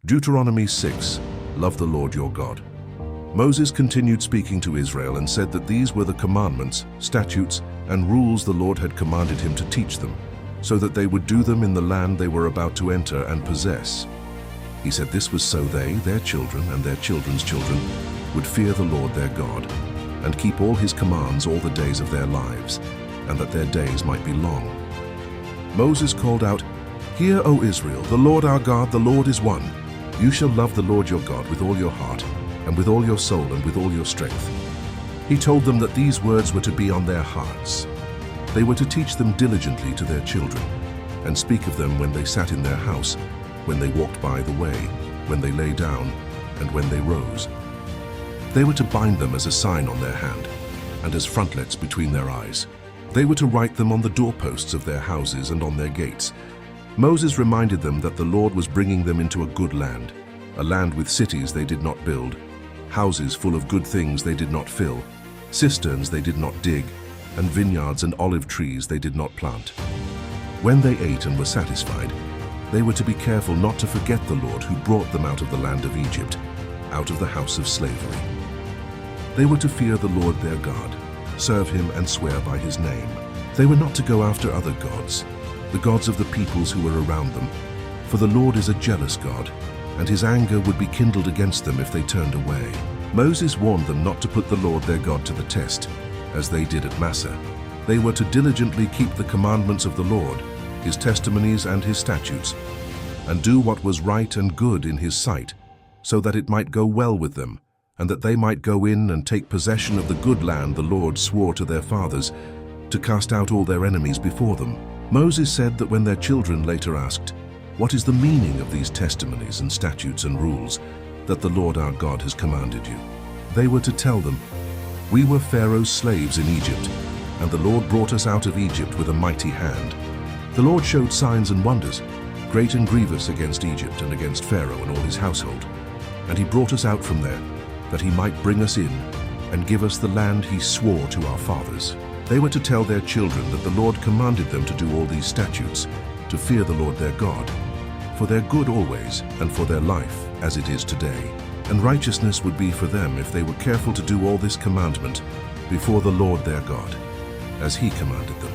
Deuteronomy 6. Love the Lord your God. Moses continued speaking to Israel and said that these were the commandments, statutes, and rules the Lord had commanded him to teach them, so that they would do them in the land they were about to enter and possess. He said this was so they, their children, and their children's children would fear the Lord their God, and keep all his commands all the days of their lives, and that their days might be long. Moses called out, "Hear, O Israel, the Lord our God, the Lord is one. You shall love the Lord your God with all your heart, and with all your soul, and with all your strength." He told them that these words were to be on their hearts. They were to teach them diligently to their children, and speak of them when they sat in their house, when they walked by the way, when they lay down, and when they rose. They were to bind them as a sign on their hand, and as frontlets between their eyes. They were to write them on the doorposts of their houses and on their gates. Moses reminded them that the Lord was bringing them into a good land, a land with cities they did not build, houses full of good things they did not fill, cisterns they did not dig, and vineyards and olive trees they did not plant. When they ate and were satisfied, they were to be careful not to forget the Lord who brought them out of the land of Egypt, out of the house of slavery. They were to fear the Lord their God, serve him and swear by his name. They were not to go after other gods, the gods of the peoples who were around them, for the Lord is a jealous God, and his anger would be kindled against them if they turned away. Moses warned them not to put the Lord their God to the test, as they did at Massah. They were to diligently keep the commandments of the Lord, his testimonies and his statutes, and do what was right and good in his sight, so that it might go well with them, and that they might go in and take possession of the good land the Lord swore to their fathers, to cast out all their enemies before them. Moses said that when their children later asked, "What is the meaning of these testimonies and statutes and rules that the Lord our God has commanded you?" they were to tell them, "We were Pharaoh's slaves in Egypt, and the Lord brought us out of Egypt with a mighty hand. The Lord showed signs and wonders, great and grievous, against Egypt and against Pharaoh and all his household. And he brought us out from there, that he might bring us in and give us the land he swore to our fathers." They were to tell their children that the Lord commanded them to do all these statutes, to fear the Lord their God, for their good always, and for their life, as it is today. And righteousness would be for them if they were careful to do all this commandment before the Lord their God, as he commanded them.